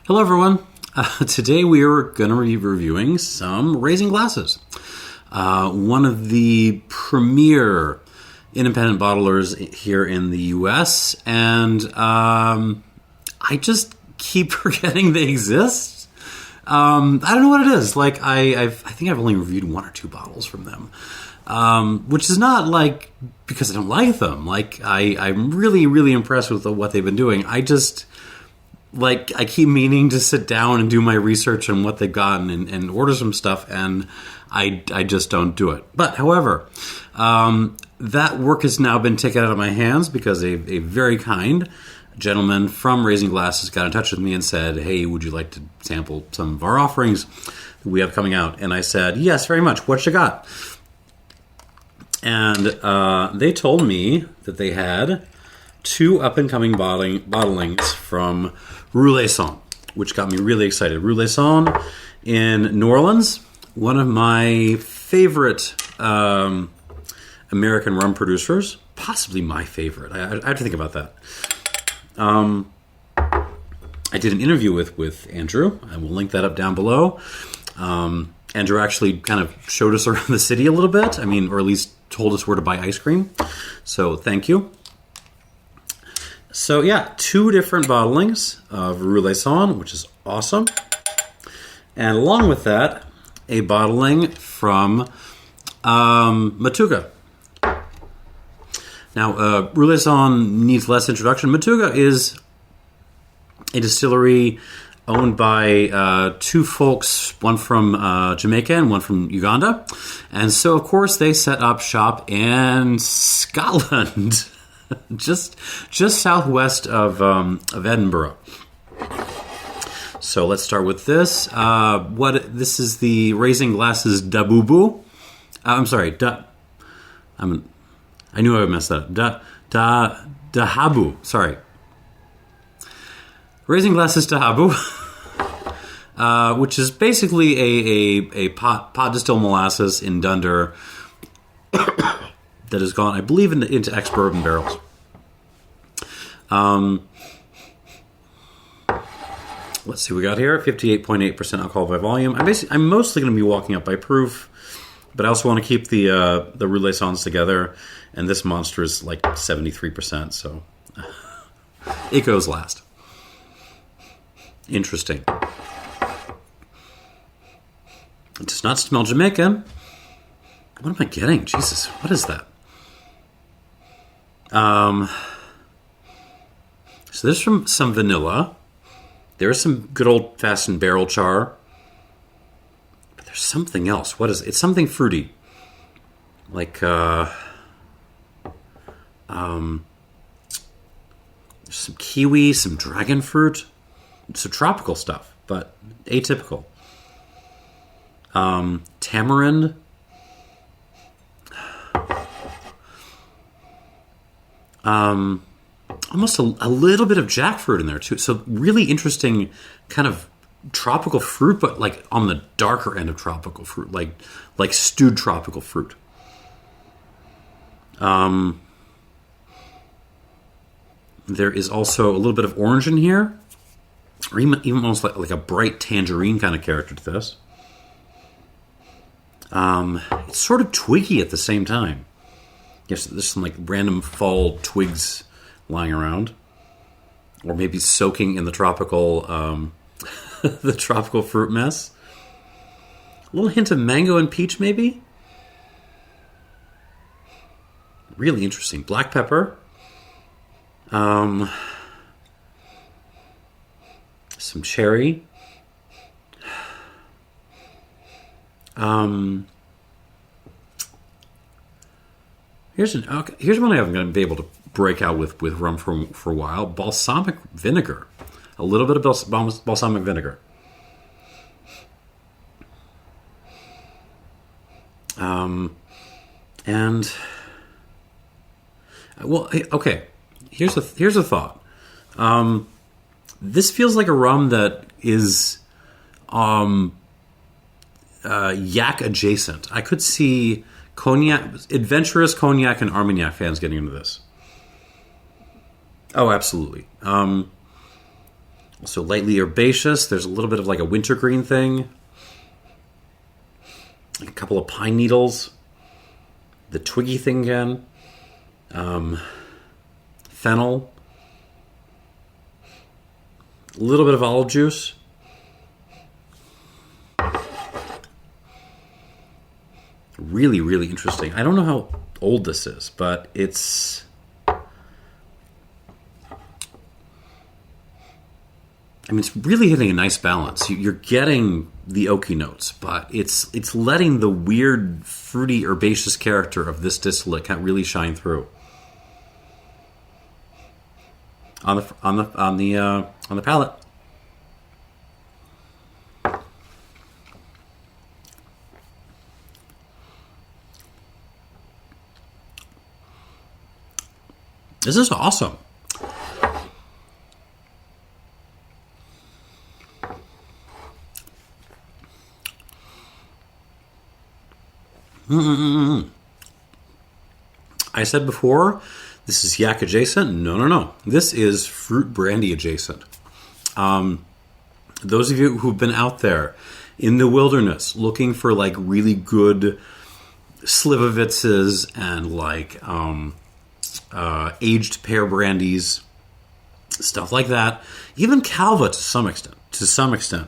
Hello, everyone. Today we are going to be reviewing some Raising Glasses, one of the premier independent bottlers here in the U.S., and I just keep forgetting they exist. I don't know what it is. Like I think I've only reviewed one or two bottles from them, which is not like because I don't like them. Like I'm really, really impressed with what they've been doing. I keep meaning to sit down and do my research on what they've gotten and order some stuff, and I just don't do it. But, however, that work has now been taken out of my hands because a very kind gentleman from Raising Glasses got in touch with me and said, hey, would you like to sample some of our offerings that we have coming out? And I said, yes, very much. What you got? And they told me that they had two up-and-coming bottlings from Roulaison, which got me really excited. Roulaison in New Orleans, one of my favorite American rum producers, possibly my favorite. I have to think about that. I did an interview with Andrew. I will link that up down below. Andrew actually kind of showed us around the city a little bit. I mean, or at least told us where to buy ice cream. So thank you. So yeah, two different bottlings of Roulaison, which is awesome. And along with that, a bottling from Matugga. Now, Roulaison needs less introduction. Matugga is a distillery owned by two folks, one from Jamaica and one from Uganda. And so, of course, they set up shop in Scotland. just southwest of Edinburgh. So let's start with this. This is the Raising Glasses Dhahabu. I'm sorry, I knew I would mess that up. Dhahabu. Sorry, Raising Glasses Dhahabu, which is basically a pot-distilled molasses in dunder. That has gone, I believe, into ex-bourbon barrels. Let's see what we got here. 58.8% alcohol by volume. I'm mostly going to be walking up by proof, but I also want to keep the Roulaisons together, and this monster is like 73%, so it goes last. Interesting. It does not smell Jamaican. What am I getting? Jesus, what is that? So there's some vanilla. There's some good old-fashioned barrel char. But there's something else. What is it? It's something fruity. Like, there's some kiwi, some dragon fruit. Some tropical stuff, but atypical. Tamarind. Almost a little bit of jackfruit in there too. So really interesting kind of tropical fruit, but like on the darker end of tropical fruit, like stewed tropical fruit. There is also a little bit of orange in here, or even almost like a bright tangerine kind of character to this. It's sort of twiggy at the same time. Yes, there's some like random fall twigs lying around, or maybe soaking in the tropical, the tropical fruit mess. A little hint of mango and peach, maybe. Really interesting. Black pepper. Some cherry. Here's one I haven't going to be able to break out with rum for a while. Balsamic vinegar. A little bit of balsamic vinegar. And well, okay. Here's a thought. This feels like a rum that is yak adjacent. I could see adventurous cognac and Armagnac fans getting into this. Oh, absolutely. So lightly herbaceous. There's a little bit of like a wintergreen thing. Like a couple of pine needles. The twiggy thing again. Fennel. A little bit of olive juice. Really, really interesting. I don't know how old this is, but it's... I mean, it's really hitting a nice balance. You're getting the oaky notes, but it's letting the weird, fruity, herbaceous character of this distillate kind of really shine through on the palate. This is awesome. I said before, this is yak adjacent. No. This is fruit brandy adjacent. Those of you who've been out there in the wilderness looking for like really good slivovitzes and like aged pear brandies, stuff like that, even Calva to some extent,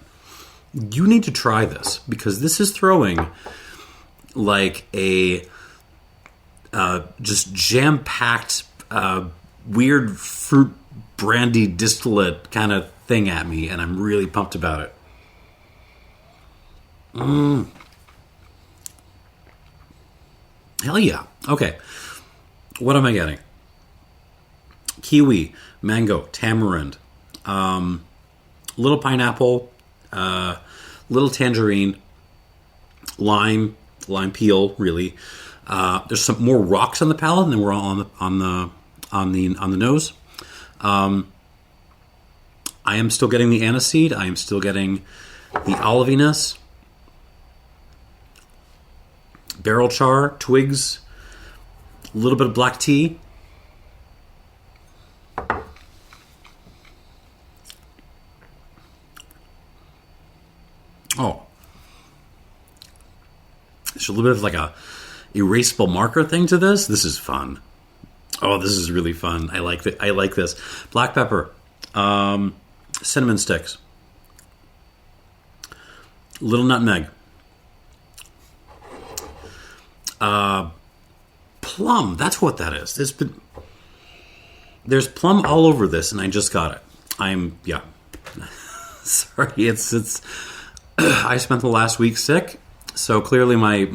you need to try this because this is throwing like a just jam-packed weird fruit brandy distillate kind of thing at me, and I'm really pumped about it. Hell yeah. Okay. What am I getting? Kiwi, mango, tamarind, little pineapple, little tangerine, lime peel, really. There's some more rocks on the palate, and then we're all on the nose. I am still getting the aniseed. I am still getting the oliviness, barrel char, twigs, a little bit of black tea. Oh, there's a little bit of like a erasable marker thing to this. This is fun. Oh, this is really fun. I like this. Black pepper, cinnamon sticks, little nutmeg, plum. That's what that is. There's plum all over this, and I just got it. Sorry, it's. I spent the last week sick, so clearly my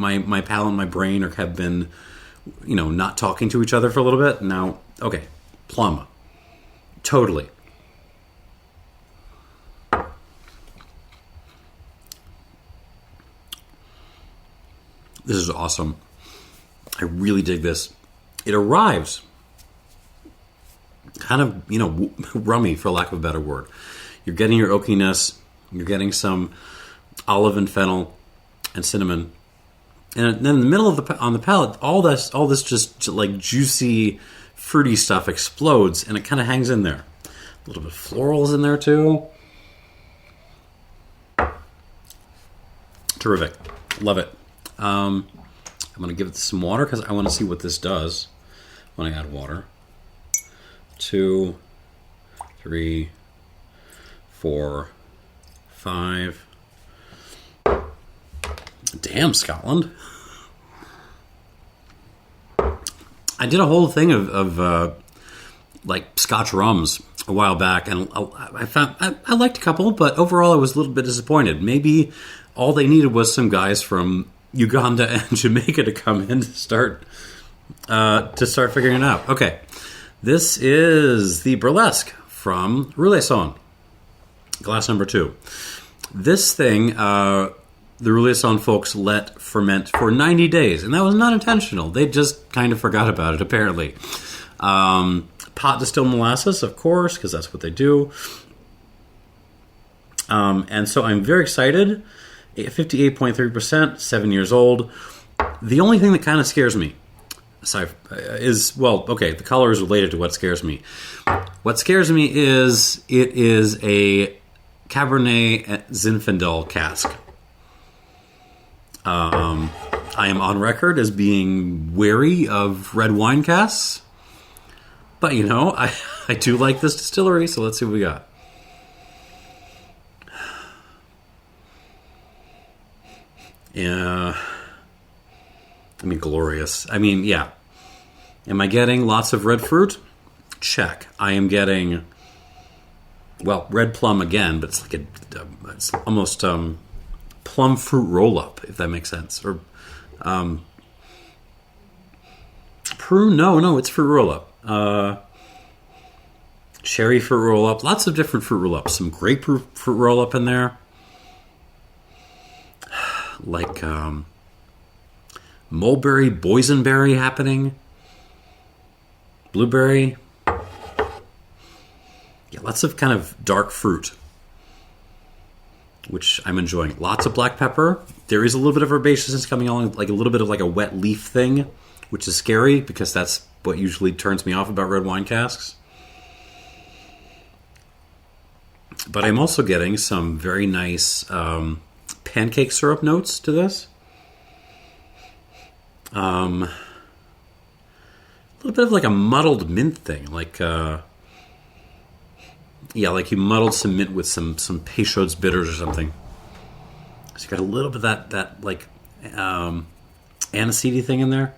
palate and my brain have been, not talking to each other for a little bit. Now, okay, plum. Totally. This is awesome. I really dig this. It arrives kind of, rummy, for lack of a better word. You're getting your oakiness. You're getting some olive and fennel and cinnamon. And then in the middle of on the palate, all this just like juicy, fruity stuff explodes, and it kind of hangs in there. A little bit of florals in there too. Terrific. Love it. I'm going to give it some water because I want to see what this does when I add water. 2, 3, 4, 5. Damn, Scotland. I did a whole thing of like Scotch rums a while back, and I found I liked a couple, but overall I was a little bit disappointed. Maybe all they needed was some guys from Uganda and Jamaica to come in to start figuring it out. Okay, this is the Burlesque from Roulaison, glass number 2. This thing, the Roulaison folks let ferment for 90 days, and that was not intentional. They just kind of forgot about it, apparently. Pot distilled molasses, of course, because that's what they do. And so I'm very excited. 58.3%, 7 years old. The only thing that kind of scares me is, the color is related to what scares me. What scares me is it is a cabernet zinfandel cask. I am on record as being wary of red wine casks. But, you know, I do like this distillery, so let's see what we got. Yeah. I mean, glorious. I mean, yeah. Am I getting lots of red fruit? Check. I am getting, well, red plum again, but it's like it's almost plum fruit roll-up, if that makes sense. Or prune? No, it's fruit roll-up. Cherry fruit roll-up. Lots of different fruit roll-ups. Some grapefruit fruit roll-up in there. Like mulberry, boysenberry happening. Blueberry. Yeah, lots of kind of dark fruit, which I'm enjoying. Lots of black pepper. There is a little bit of herbaceousness coming along, like a little bit of like a wet leaf thing, which is scary because that's what usually turns me off about red wine casks. But I'm also getting some very nice pancake syrup notes to this. A little bit of like a muddled mint thing, like like you muddled some mint with some Peychaud's bitters or something. So you got a little bit of that like aniseedy thing in there.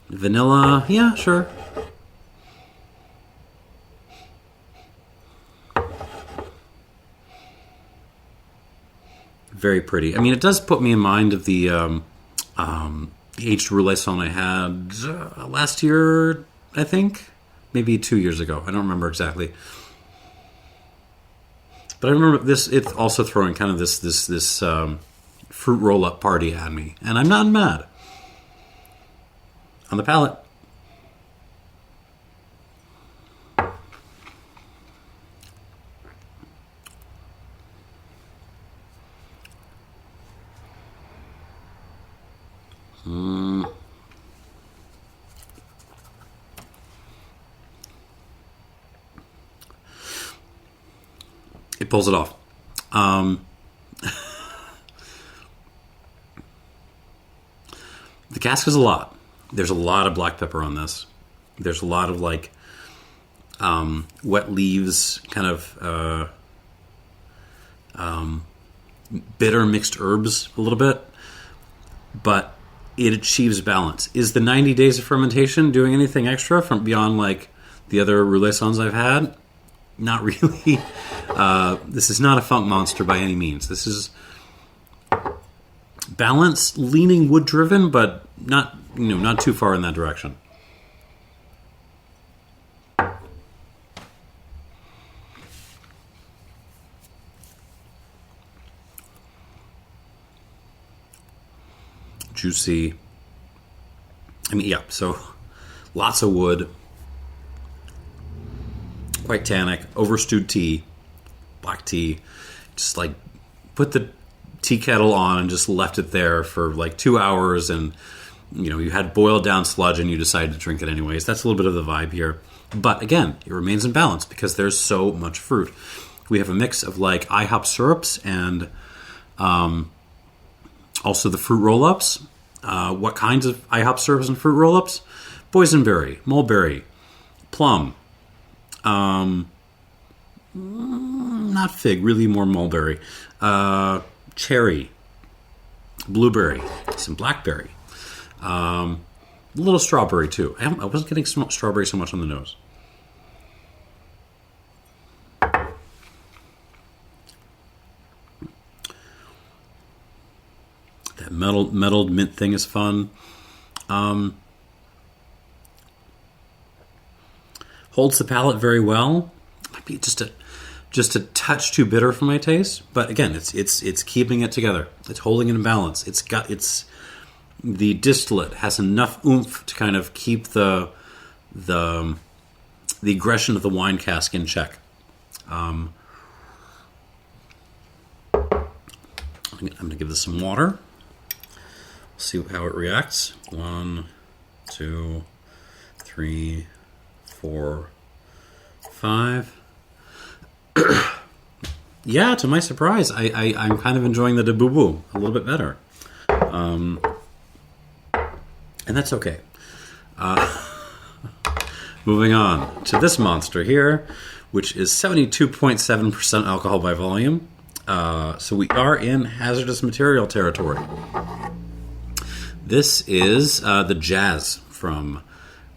Vanilla, yeah, sure. Very pretty. I mean, it does put me in mind of the aged Roulaison I had last year, I think. Maybe 2 years ago. I don't remember exactly. But I remember this. It's also throwing kind of this fruit roll-up party at me. And I'm not mad. On the palate. It pulls it off. The cask is a lot. There's a lot of black pepper on this. There's a lot of like wet leaves, kind of bitter mixed herbs a little bit. But it achieves balance. Is the 90 days of fermentation doing anything extra from beyond like the other Roulaisons I've had? Not really. This is not a funk monster by any means. This is balanced, leaning wood driven, but not too far in that direction. Juicy. I mean, yeah, so lots of wood. Quite tannic. Overstewed tea. Black tea. Just like put the tea kettle on and just left it there for like 2 hours, and you had boiled down sludge and you decided to drink it anyways. That's a little bit of the vibe here. But again, it remains in balance because there's so much fruit. We have a mix of like IHOP syrups and also the fruit roll-ups. What kinds of IHOP syrups and fruit roll-ups? Boysenberry, mulberry, plum, not fig, really more mulberry, cherry, blueberry, some blackberry, a little strawberry too. I wasn't getting strawberry so much on the nose. That metalled mint thing is fun. Holds the palate very well. Might be just a touch too bitter for my taste, but again, it's keeping it together. It's holding it in balance. The distillate has enough oomph to kind of keep the aggression of the wine cask in check. I'm going to give this some water. See how it reacts. 1, 2, 3, 4, 5. Yeah, to my surprise, I'm kind of enjoying the Dhahabu a little bit better. And that's okay. Moving on to this monster here, which is 72.7% alcohol by volume. So we are in hazardous material territory. This is the Jazz from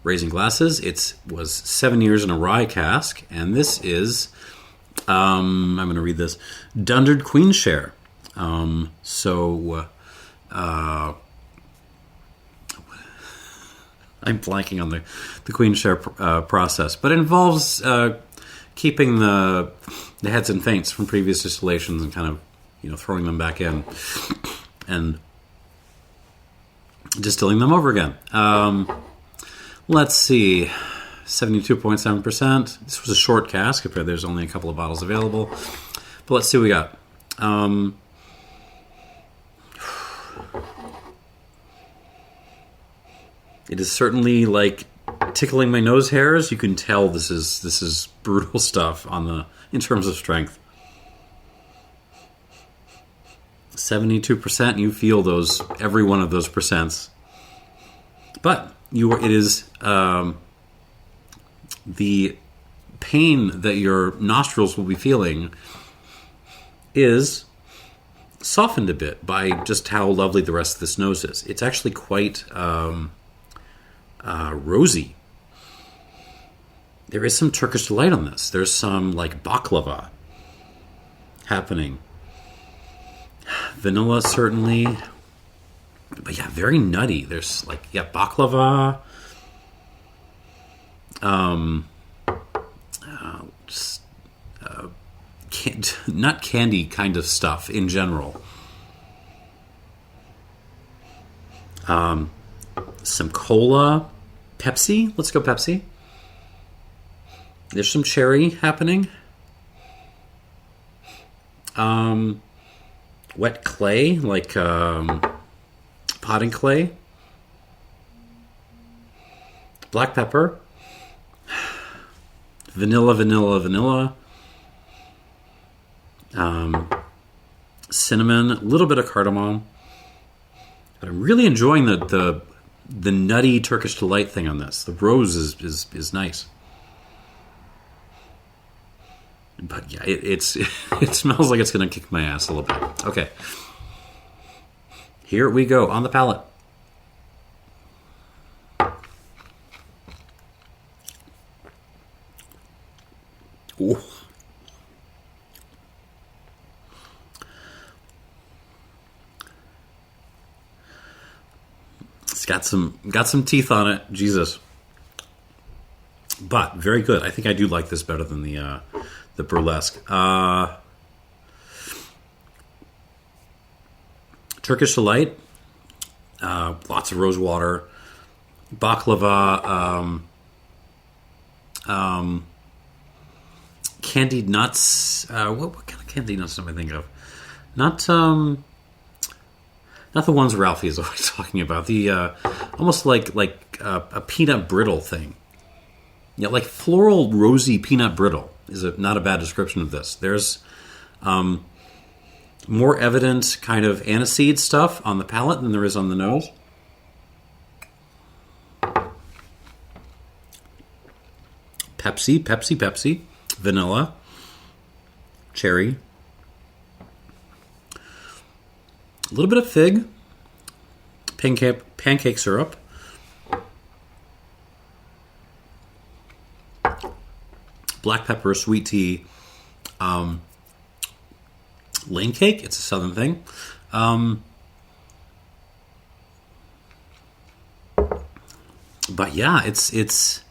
Raising Glasses. It was 7 years in a rye cask, and this is, I'm going to read this, Dundered Queen Share. I'm blanking on the Queen Share process, but it involves keeping the heads and feints from previous distillations and kind of, throwing them back in and distilling them over again. Let's see, 72.7%. This was a short cask. There's only a couple of bottles available, but let's see what we got. It is certainly like tickling my nose hairs. You can tell this is brutal stuff in terms of strength. 72%. You feel every one of those percents, but it is the pain that your nostrils will be feeling is softened a bit by just how lovely the rest of this nose is. It's actually quite rosy. There is some Turkish delight on this. There's some like baklava happening. Vanilla certainly, but yeah, very nutty. There's baklava. Nut candy kind of stuff in general. Some cola, Pepsi. Let's go Pepsi. There's some cherry happening. Wet clay, like potting clay. Black pepper. Vanilla. Cinnamon, a little bit of cardamom. But I'm really enjoying the nutty Turkish delight thing on this. The rose is nice. But yeah, it smells like it's going to kick my ass a little bit. Okay. Here we go on the palate. Ooh. It's got some teeth on it. Jesus. But very good. I think I do like this better than the Burlesque. Turkish delight. Lots of rose water. Baklava. Candied nuts. What kind of candied nuts am I thinking of? Not the ones Ralphie is always talking about. The almost like a peanut brittle thing. Yeah, like floral rosy peanut brittle is not a bad description of this. There's more evident kind of aniseed stuff on the palate than there is on the nose. Pepsi. Vanilla. Cherry. A little bit of fig. Pancake syrup. Black pepper, sweet tea. Lane cake. It's a southern thing. But yeah, it's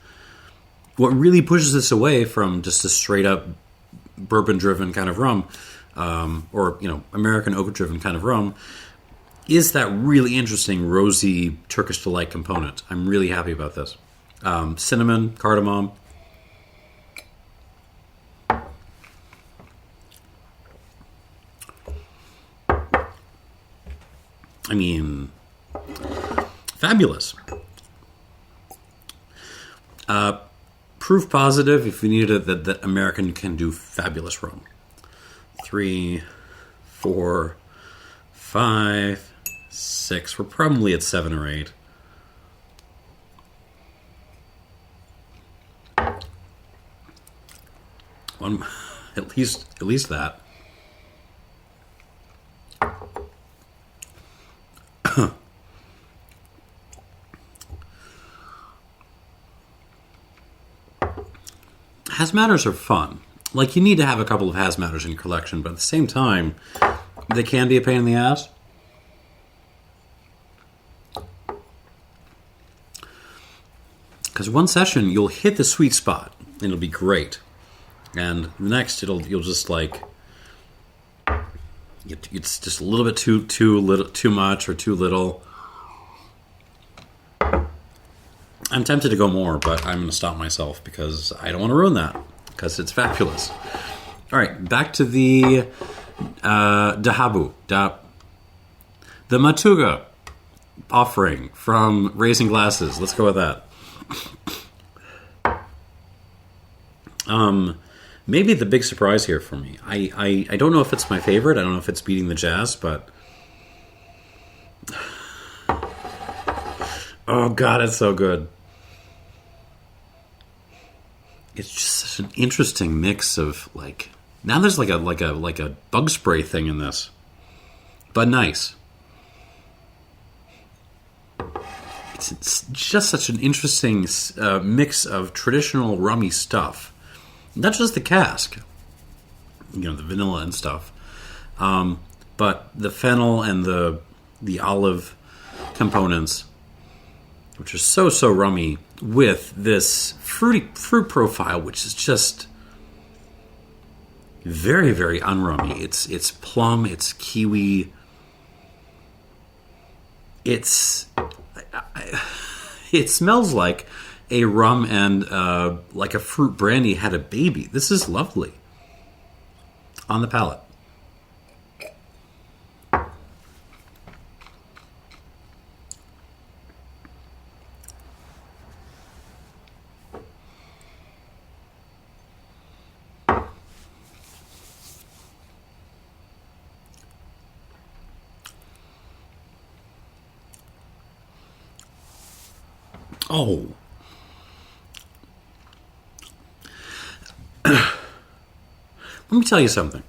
what really pushes this away from just a straight up bourbon-driven kind of rum, or American oak-driven kind of rum, is that really interesting rosy Turkish delight component. I'm really happy about this. Cinnamon, cardamom. I mean, fabulous. proof positive if you need it that American can do fabulous rum. 3, 4, 5, 6. We're probably at 7 or 8. One, at least that. Hazmaters are fun. Like, you need to have a couple of hazmaters in your collection, but at the same time, they can be a pain in the ass. Because one session, you'll hit the sweet spot, and it'll be great. And the next, you'll just like, it's just a little bit too much or too little. I'm tempted to go more, but I'm going to stop myself because I don't want to ruin that, because it's fabulous. All right, back to the Dhahabu, the Matugga offering from Raising Glasses. Let's go with that. Maybe the big surprise here for me. I don't know if it's my favorite. I don't know if it's beating the Jazz, but oh god, it's so good. It's just such an interesting mix of, like, now there's like a bug spray thing in this, but nice. It's just such an interesting mix of traditional rummy stuff. Not just the cask, the vanilla and stuff, but the fennel and the olive components, which are so rummy, with this fruit profile, which is just very, very unrummy. It's plum, it's kiwi, it smells like a rum and like a fruit brandy had a baby. This is lovely on the palate. Oh. Let me tell you something.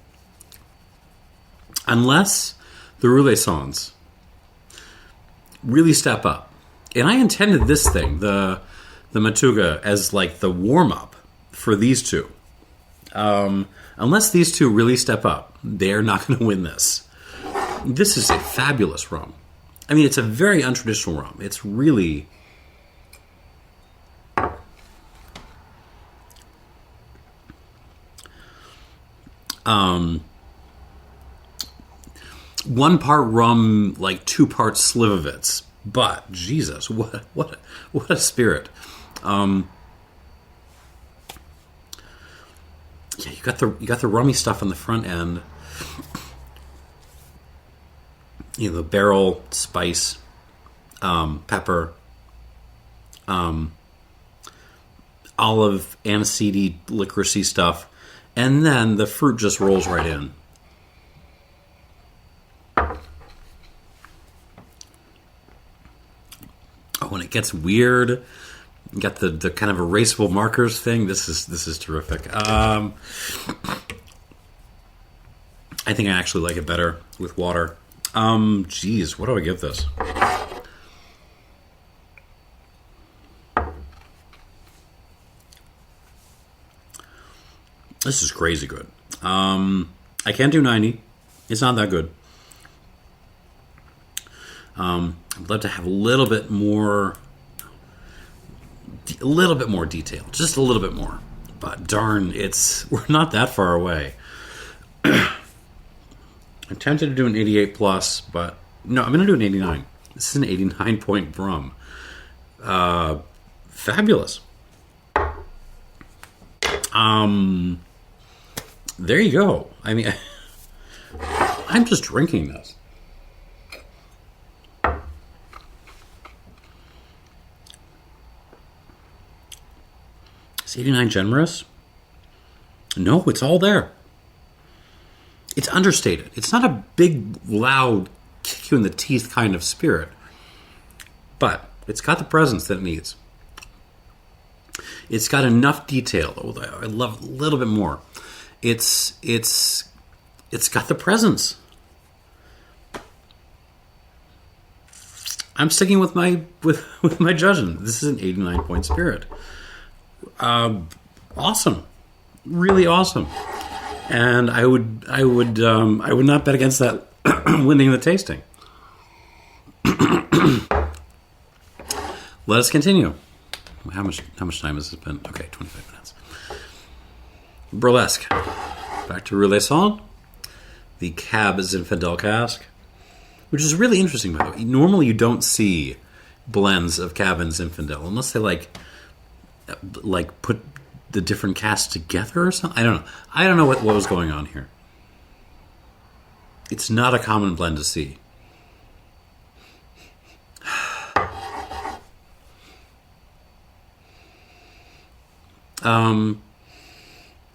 Unless the Roulaisons really step up, and I intended this thing, the Matugga, as like the warm-up for these two. Unless these two really step up, they're not going to win this. This is a fabulous rum. I mean, it's a very untraditional rum. It's really... one part rum, like 2 parts slivovitz. But Jesus, what a spirit! Yeah, you got the rummy stuff on the front end. The barrel spice, pepper, olive, aniseedy, licoricey stuff, and then the fruit just rolls right in. Oh, and it gets weird. You got the kind of erasable markers thing. This is terrific. I think I actually like it better with water. Geez, what do I give this? This is crazy good. I can't do 90. It's not that good. I'd love to have a little bit more detail, just a little bit more. But darn, we're not that far away. I'm tempted to do an 88 plus, but no, I'm going to do an 89. This is an 89 point rum. Fabulous. There you go. I mean, I'm just drinking this. Is 89 generous? No, it's all there. It's understated. It's not a big, loud, kick you in the teeth kind of spirit. But it's got the presence that it needs. It's got enough detail. I love a little bit more. It's got the presence. I'm sticking with my judgment. This is an 89-point spirit. Awesome, really awesome. And I would not bet against that winning the tasting. Let us continue. How much time has this been? Okay, 25 minutes. Burlesque. Back to Roulaison, the ex-zinfandel cask, which is really interesting, by the way. Normally you don't see blends of cab and zinfandel unless they like put the different casks together or something. I don't know what was going on here. It's not a common blend to see.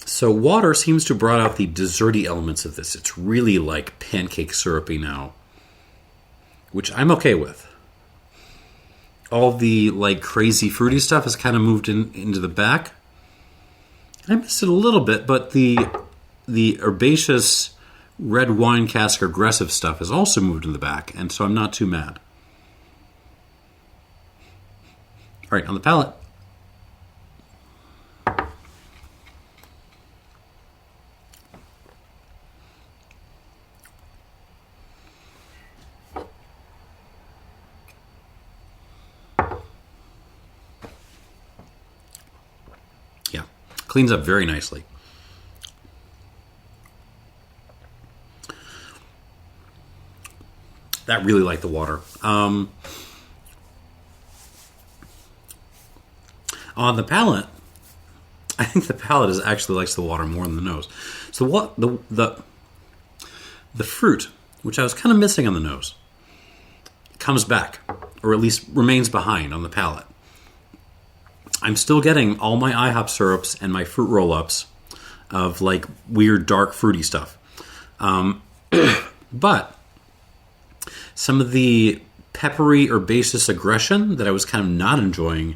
So water seems to have brought out the desserty elements of this. It's really like pancake syrupy now, which I'm okay with. All the like crazy fruity stuff has kind of moved into the back. I missed it a little bit, but the herbaceous red wine cask aggressive stuff has also moved in the back, and so I'm not too mad. All right, on the palate. Cleans up very nicely. That really liked the water. On the palate, I think the palate actually likes the water more than the nose. So what the fruit, which I was kind of missing on the nose, comes back, or at least remains behind on the palate. I'm still getting all my IHOP syrups and my fruit roll-ups of like weird dark fruity stuff. But some of the peppery herbaceous aggression that I was kind of not enjoying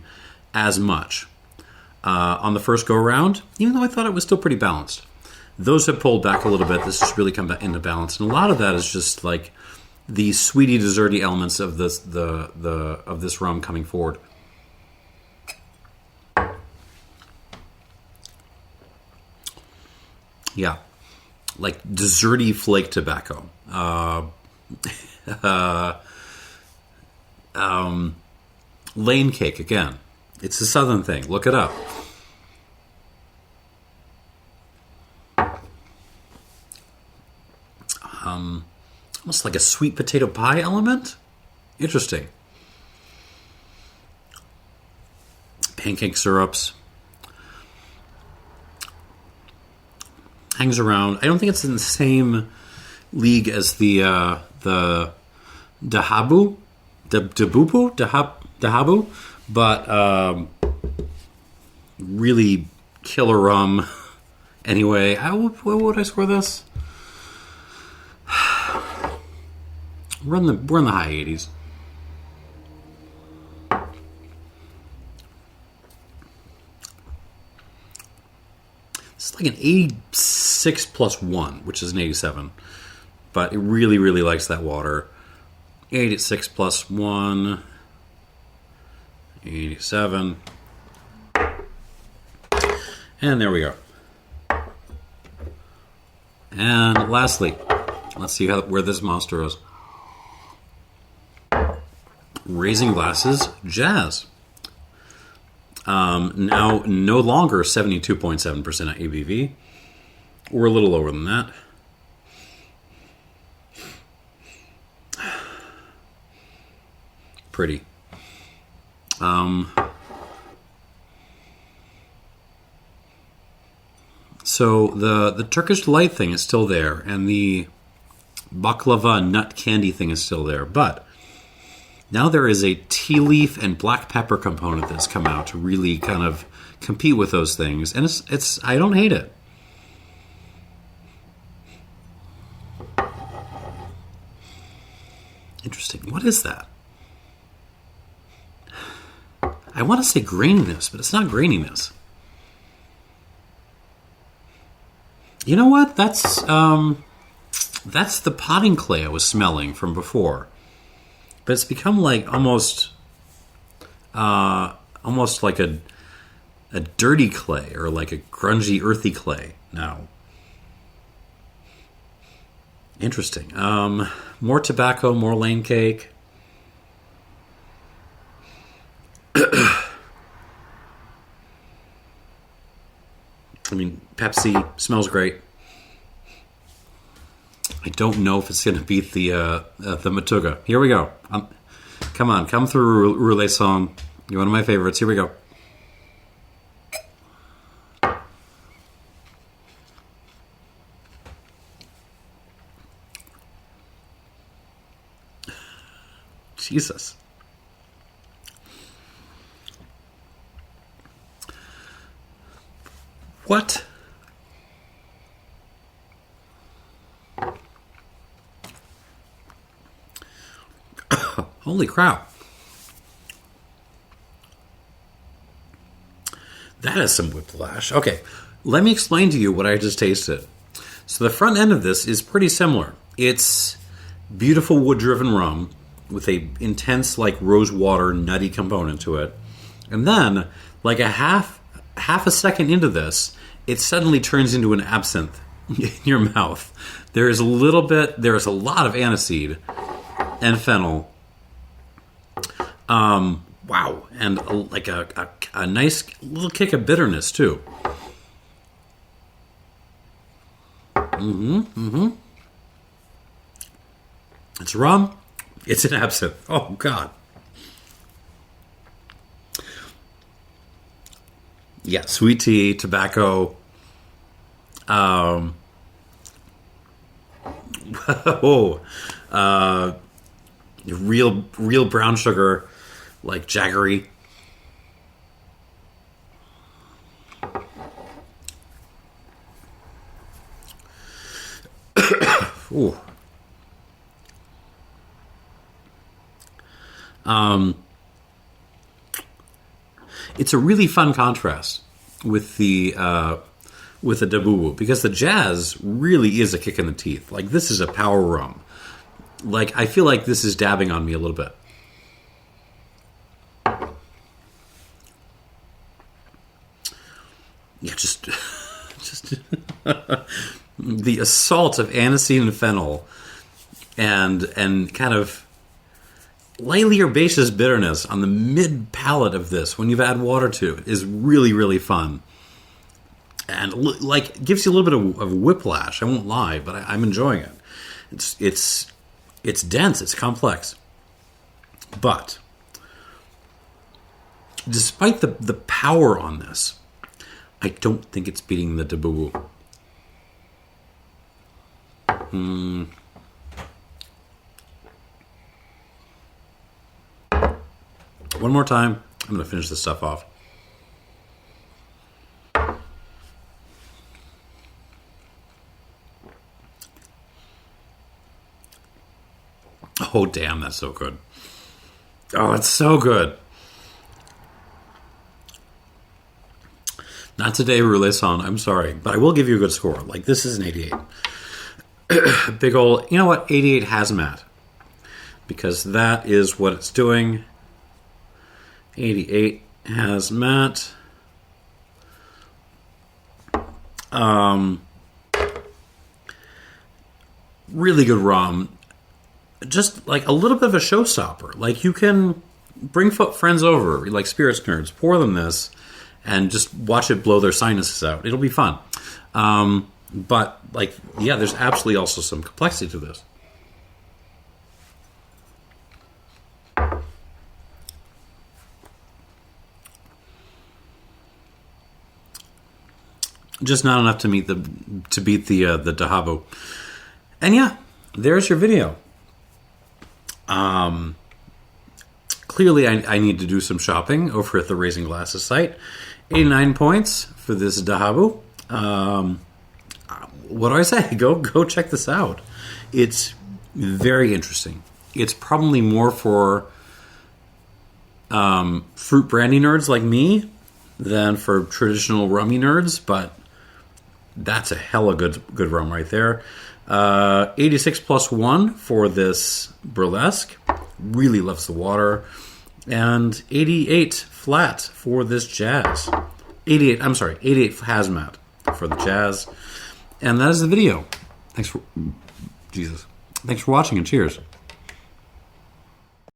as much on the first go-around, even though I thought it was still pretty balanced. Those have pulled back a little bit. This has really come back into balance. And a lot of that is just like the sweety, desserty elements of this rum coming forward. Yeah, like desserty flake tobacco. Lane cake, again. It's a southern thing. Look it up. Almost like a sweet potato pie element. Interesting. Pancake syrups. Hangs around. I don't think it's in the same league as the Dhahabu, Dhahabu, but really killer rum. Anyway, what would I score this? We're in the high 80s. It's like an 86 plus 1, which is an 87. But it really, really likes that water. 86 plus 1. 87. And there we go. And lastly, let's see where this monster is. Raising Glasses Jazz. Now no longer 72.7% ABV. We're a little lower than that. Pretty. So the Turkish delight thing is still there, and the baklava nut candy thing is still there, but now there is a tea leaf and black pepper component that's come out to really kind of compete with those things, and it's I don't hate it. Interesting. What is that? I want to say graininess, but it's not graininess. You know what? That's the potting clay I was smelling from before, but it's become like almost like a dirty clay or like a grungy, earthy clay now. Interesting. More tobacco, more lane cake. I mean, Pepsi smells great. I don't know if it's going to beat the Matugga. Here we go. Come on, come through, Roulaison. You're one of my favorites. Here we go. Jesus. What? Holy crap. That is some whiplash. Okay, let me explain to you what I just tasted. So the front end of this is pretty similar. It's beautiful wood-driven rum with a intense, like, rose water, nutty component to it. And then, like a half a second into this, it suddenly turns into an absinthe in your mouth. There is a lot of aniseed and fennel. Wow. And like a nice little kick of bitterness, too. It's rum. It's an absinthe. Oh, God. Yeah, sweet tea, tobacco. Real brown sugar, like jaggery. Ooh. It's a really fun contrast with the Dhahabu, because the jazz really is a kick in the teeth. Like, this is a power rum. Like, I feel like this is dabbing on me a little bit. Yeah, just the assault of aniseed and fennel and kind of lightly herbaceous bitterness on the mid palate of this when you've added water to it is really, really fun. And like gives you a little bit of whiplash. I won't lie, but I'm enjoying it. It's dense, it's complex. But despite the power on this, I don't think it's beating the Dhahabu. One more time. I'm going to finish this stuff off. Oh, damn, that's so good. Oh, it's so good. Not today, Roulaison. I'm sorry, but I will give you a good score. Like, this is an 88. Big old, you know what? 88 hazmat. Because that is what it's doing. 88 hazmat. Really good rum. Just like a little bit of a showstopper. Like, you can bring friends over, like spirits nerds, pour them this, and just watch it blow their sinuses out. It'll be fun. But, like, yeah, there's absolutely also some complexity to this. Just not enough to beat the Dhahabu. And yeah, there's your video. Clearly, I need to do some shopping over at the Raising Glasses site. 89 points for this Dhahabu. What do I say? Go check this out. It's very interesting. It's probably more for fruit brandy nerds like me than for traditional rummy nerds, but that's a hella good rum right there. 86 plus 1 for this Burlesque. Really loves the water. And 88 flat for this Jazz. 88 hazmat for the Jazz. And that is the video. Thanks for watching and cheers.